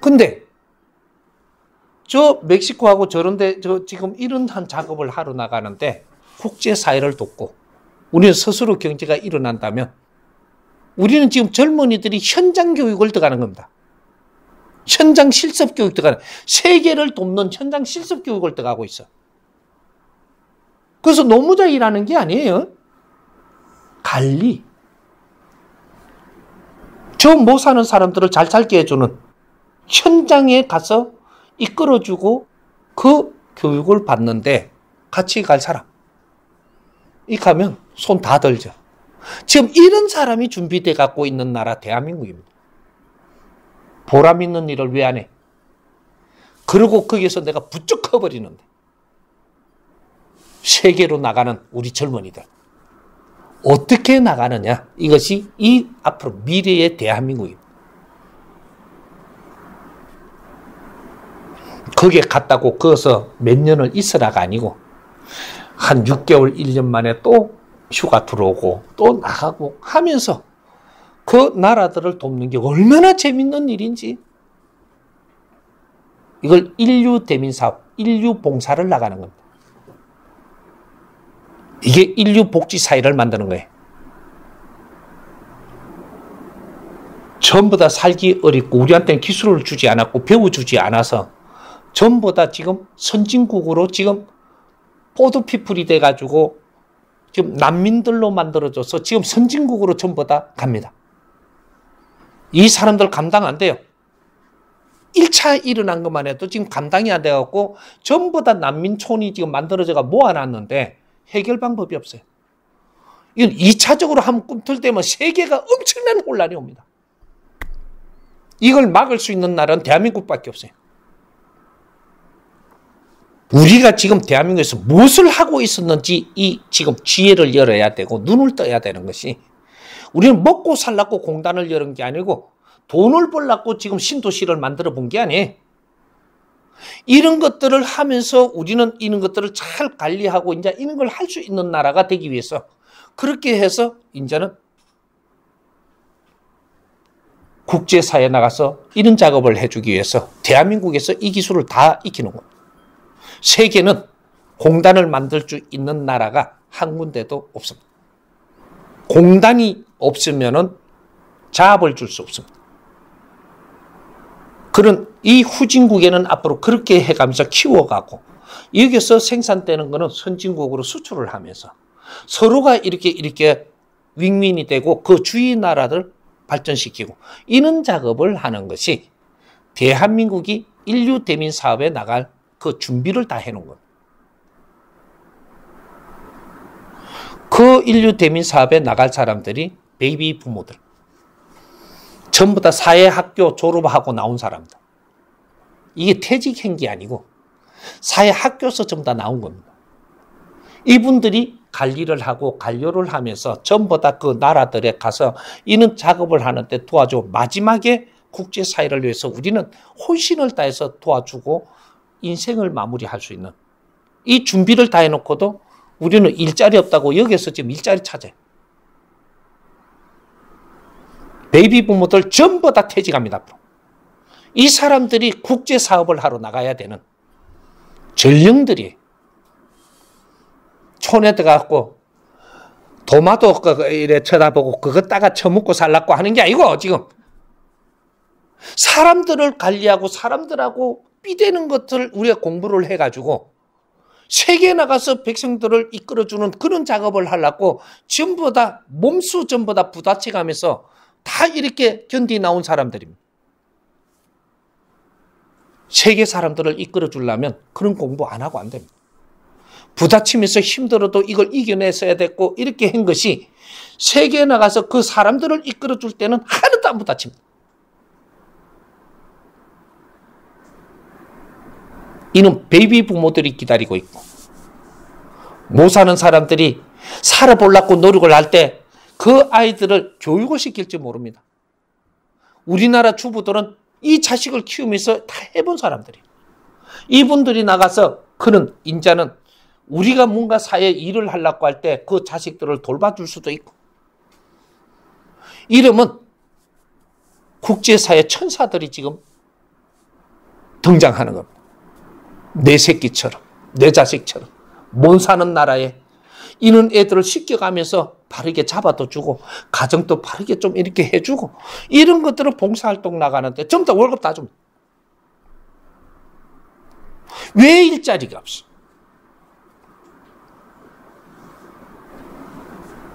근데 저 멕시코하고 저런데 지금 이런 한 작업을 하러 나가는데 국제사회를 돕고 우리는 스스로 경제가 일어난다면 우리는 지금 젊은이들이 현장 교육을 들어가는 겁니다. 현장 실습 교육 들어가는, 세계를 돕는 현장 실습 교육을 들어가고 있어. 그래서 노무자 일하는 게 아니에요. 관리. 저 못 사는 사람들을 잘 살게 해주는, 현장에 가서 이끌어주고 그 교육을 받는데 같이 갈 사람. 이 가면 손 다 들죠. 지금 이런 사람이 준비돼 갖고 있는 나라 대한민국입니다. 보람 있는 일을 왜 안 해? 그리고 거기에서 내가 부쩍 커버리는데. 세계로 나가는 우리 젊은이들. 어떻게 나가느냐? 이것이 이 앞으로 미래의 대한민국입니다. 거기에 갔다고 거기서 몇 년을 있으라가 아니고 한 6개월, 1년 만에 또 휴가 들어오고 또 나가고 하면서 그 나라들을 돕는 게 얼마나 재밌는 일인지. 이걸 인류 대민사업, 인류 봉사를 나가는 겁니다. 이게 인류 복지 사회를 만드는 거예요. 전부 다 살기 어렵고 우리한테는 기술을 주지 않았고 배워주지 않아서 전부 다 지금 선진국으로 지금 포드피플이 돼가지고 지금 난민들로 만들어져서 지금 선진국으로 전부 다 갑니다. 이 사람들 감당 안 돼요. 1차 일어난 것만 해도 지금 감당이 안 돼갖고 전부 다 난민촌이 지금 만들어져가 모아놨는데 해결 방법이 없어요. 이건 2차적으로 한번 꿈틀대면 세계가 엄청난 혼란이 옵니다. 이걸 막을 수 있는 나라는 대한민국밖에 없어요. 우리가 지금 대한민국에서 무엇을 하고 있었는지 이 지금 지혜를 열어야 되고 눈을 떠야 되는 것이, 우리는 먹고 살라고 공단을 열은 게 아니고 돈을 벌라고 지금 신도시를 만들어 본 게 아니에요. 이런 것들을 하면서 우리는 이런 것들을 잘 관리하고 이제 이런 걸 할 수 있는 나라가 되기 위해서 그렇게 해서 이제는 국제사회에 나가서 이런 작업을 해주기 위해서 대한민국에서 이 기술을 다 익히는 겁니다. 세계는 공단을 만들 수 있는 나라가 한 군데도 없습니다. 공단이 없으면은 자업을 줄 수 없습니다. 그런 이 후진국에는 앞으로 그렇게 해가면서 키워가고 여기서 생산되는 거는 선진국으로 수출을 하면서 서로가 이렇게 윈윈이 되고 그 주위 나라들 발전시키고 이런 작업을 하는 것이 대한민국이 인류 대민 사업에 나갈 그 준비를 다 해놓은 겁니다. 그 인류 대민 사업에 나갈 사람들이 베이비 부모들. 전부 다 사회학교 졸업하고 나온 사람들. 이게 퇴직한 게 아니고 사회학교에서 전부 다 나온 겁니다. 이분들이 관리를 하고 관료를 하면서 전부 다 그 나라들에 가서 이런 작업을 하는데 도와주고 마지막에 국제사회를 위해서 우리는 혼신을 다해서 도와주고 인생을 마무리할 수 있는 이 준비를 다 해놓고도 우리는 일자리 없다고 여기서 지금 일자리 찾아요. 베이비 부모들 전부 다 퇴직합니다. 앞으로. 이 사람들이 국제사업을 하러 나가야 되는 전령들이 촌에 들어가고 도마도 이래 쳐다보고 그거 따가 처먹고 살라고 하는 게 아니고 지금 사람들을 관리하고 사람들하고 삐대는 것을 우리가 공부를 해가지고 세계에 나가서 백성들을 이끌어주는 그런 작업을 하려고 전부 다 몸수 전부 다 부딪혀가면서 다 이렇게 견디 나온 사람들입니다. 세계 사람들을 이끌어주려면 그런 공부 안 하고 안 됩니다. 부딪히면서 힘들어도 이걸 이겨냈어야 됐고 이렇게 한 것이 세계에 나가서 그 사람들을 이끌어줄 때는 하나도 안 부딪힙니다. 이는 베이비 부모들이 기다리고 있고 못 사는 사람들이 살아보려고 노력을 할 때 그 아이들을 교육을 시킬지 모릅니다. 우리나라 주부들은 이 자식을 키우면서 다 해본 사람들이에요. 이분들이 나가서 그는 인자는 우리가 뭔가 사회에 일을 하려고 할 때 그 자식들을 돌봐줄 수도 있고 이러면 국제사회 천사들이 지금 등장하는 겁니다. 내 새끼처럼, 내 자식처럼 못 사는 나라에 이는 애들을 씻겨가면서 바르게 잡아도 주고 가정도 바르게 좀 이렇게 해주고 이런 것들을 봉사활동 나가는데 전부 다 월급 다 줍니다. 왜 일자리가 없어?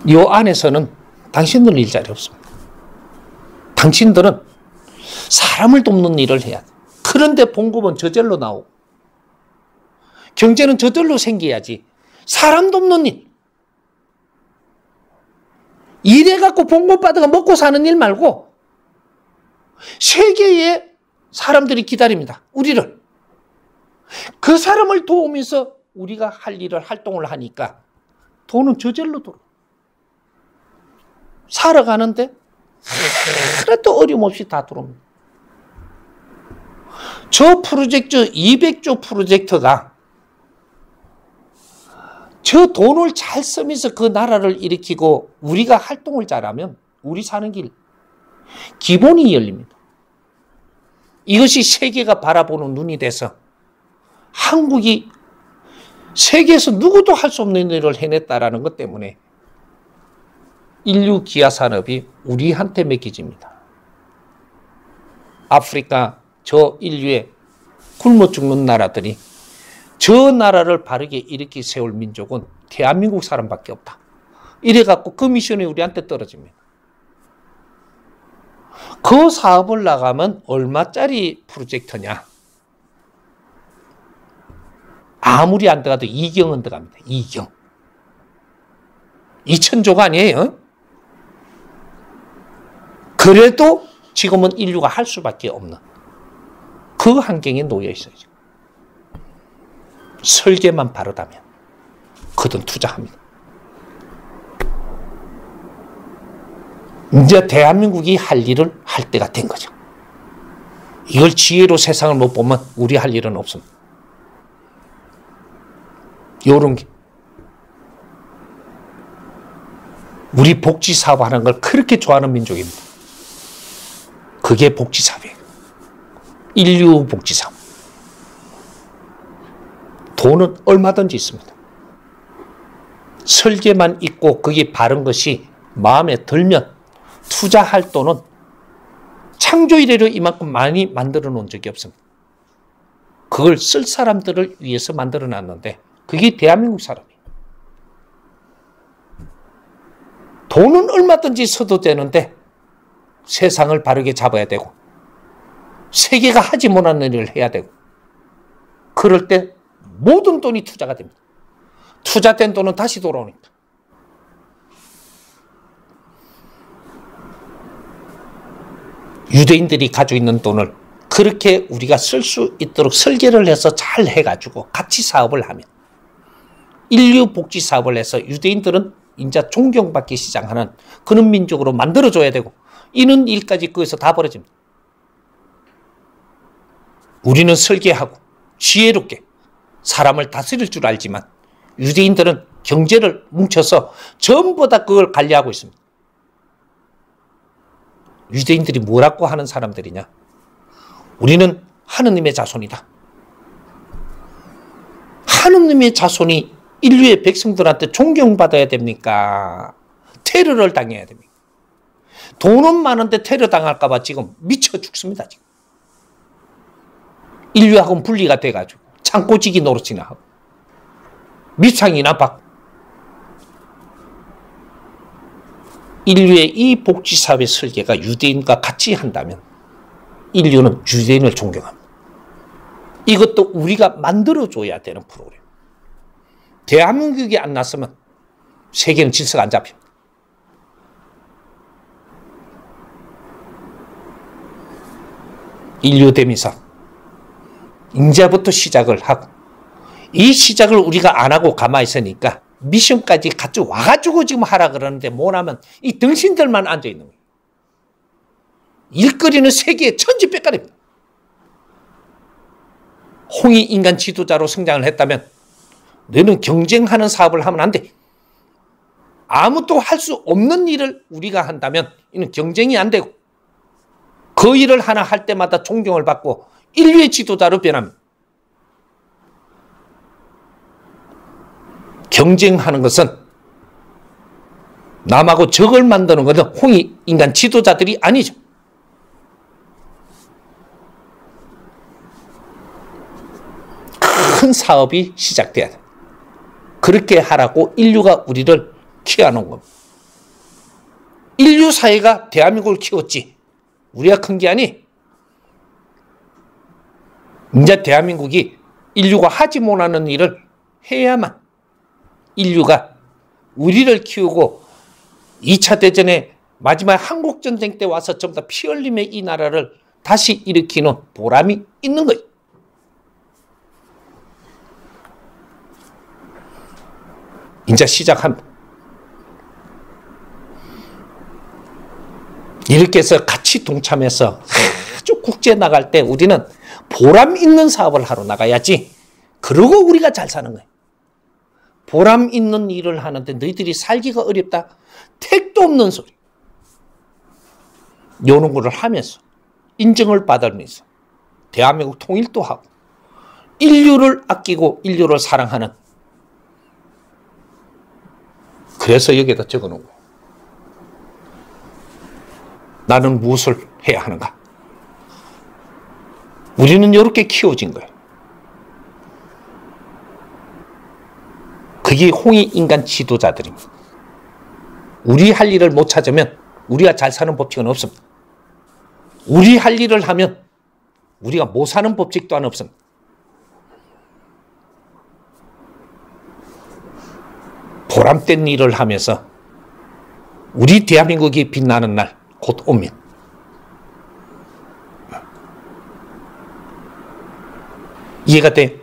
이 안에서는 당신들 일자리 없습니다. 당신들은 사람을 돕는 일을 해야 돼. 그런데 봉급은 저절로 나오고 경제는 저절로 생겨야지. 사람 돕는 일. 일해갖고 봉급 받아가 먹고 사는 일 말고 세계의 사람들이 기다립니다. 우리를. 그 사람을 도우면서 우리가 할 일을 활동을 하니까 돈은 저절로 들어. 살아가는데 하나도 어림없이 다 들어옵니다. 저 프로젝트 200조 프로젝트가 저 돈을 잘 쓰면서 그 나라를 일으키고 우리가 활동을 잘하면 우리 사는 길 기본이 열립니다. 이것이 세계가 바라보는 눈이 돼서 한국이 세계에서 누구도 할 수 없는 일을 해냈다라는 것 때문에 인류 기아 산업이 우리한테 맡겨집니다. 아프리카 저 인류의 굶어 죽는 나라들이 저 나라를 바르게 일으키 세울 민족은 대한민국 사람밖에 없다. 이래갖고 그 미션이 우리한테 떨어집니다. 그 사업을 나가면 얼마짜리 프로젝트냐? 아무리 안 들어가도 2경은 들어갑니다. 2경. 2천조가 아니에요. 그래도 지금은 인류가 할 수밖에 없는 그 환경에 놓여 있어요. 설계만 바르다면 그든 투자합니다. 이제 대한민국이 할 일을 할 때가 된 거죠. 이걸 지혜로 세상을 못 보면 우리 할 일은 없습니다. 요런 게 우리 복지사업 하는 걸 그렇게 좋아하는 민족입니다. 그게 복지사업이에요. 인류 복지사업. 돈은 얼마든지 있습니다. 설계만 있고 그게 바른 것이 마음에 들면 투자할 돈은 창조 이래로 이만큼 많이 만들어 놓은 적이 없습니다. 그걸 쓸 사람들을 위해서 만들어 놨는데 그게 대한민국 사람이에요. 돈은 얼마든지 써도 되는데 세상을 바르게 잡아야 되고 세계가 하지 못하는 일을 해야 되고 그럴 때 모든 돈이 투자가 됩니다. 투자된 돈은 다시 돌아오니까. 유대인들이 가지고 있는 돈을 그렇게 우리가 쓸 수 있도록 설계를 해서 잘 해가지고 같이 사업을 하면 인류 복지 사업을 해서 유대인들은 이제 존경받기 시작하는 그런 민족으로 만들어줘야 되고 이런 일까지 거기서 다 벌어집니다. 우리는 설계하고 지혜롭게 사람을 다스릴 줄 알지만 유대인들은 경제를 뭉쳐서 전부 다 그걸 관리하고 있습니다. 유대인들이 뭐라고 하는 사람들이냐? 우리는 하느님의 자손이다. 하느님의 자손이 인류의 백성들한테 존경받아야 됩니까? 테러를 당해야 됩니까? 돈은 많은데 테러 당할까 봐 지금 미쳐 죽습니다. 지금. 인류하고는 분리가 돼가지고 창고지기 노릇이나 하고 밑상이나 받고 인류의 이 복지사회 설계가 유대인과 같이 한다면 인류는 유대인을 존경합니다. 이것도 우리가 만들어줘야 되는 프로그램. 대한민국이 안 났으면 세계는 질서가 안 잡힙니다. 인류 대미사 이제부터 시작을 하고 이 시작을 우리가 안 하고 가만히 있으니까 미션까지 같이 와가지고 지금 하라 그러는데 못하면 이 등신들만 앉아있는 거예요. 일거리는 세계의 천지백갈입니다. 홍이 인간 지도자로 성장을 했다면 너는 경쟁하는 사업을 하면 안 돼. 아무도 할 수 없는 일을 우리가 한다면 이는 경쟁이 안 되고 그 일을 하나 할 때마다 존경을 받고 인류의 지도자로 변합니다. 경쟁하는 것은 남하고 적을 만드는 것은 홍익 인간 지도자들이 아니죠. 큰 사업이 시작돼야 돼. 그렇게 하라고 인류가 우리를 키워놓은 겁니다. 인류 사회가 대한민국을 키웠지 우리가 큰 게 아니. 이제 대한민국이 인류가 하지 못하는 일을 해야만 인류가 우리를 키우고 2차 대전의 마지막 한국전쟁 때 와서 전부 다 피 흘림의 이 나라를 다시 일으키는 보람이 있는 거예요. 이제 시작합니다. 이렇게 해서 같이 동참해서 아주 국제에 나갈 때 우리는 보람 있는 사업을 하러 나가야지. 그러고 우리가 잘 사는 거예요. 보람 있는 일을 하는데 너희들이 살기가 어렵다. 택도 없는 소리. 요런 거를 하면서 인정을 받으면서 대한민국 통일도 하고 인류를 아끼고 인류를 사랑하는, 그래서 여기에다 적어놓은 거예요. 나는 무엇을 해야 하는가? 우리는 이렇게 키워진 거예요. 그게 홍익 인간 지도자들입니다. 우리 할 일을 못 찾으면 우리가 잘 사는 법칙은 없습니다. 우리 할 일을 하면 우리가 못 사는 법칙 또한 없습니다. 보람된 일을 하면서 우리 대한민국이 빛나는 날 곧 옵니다. 이해가 돼?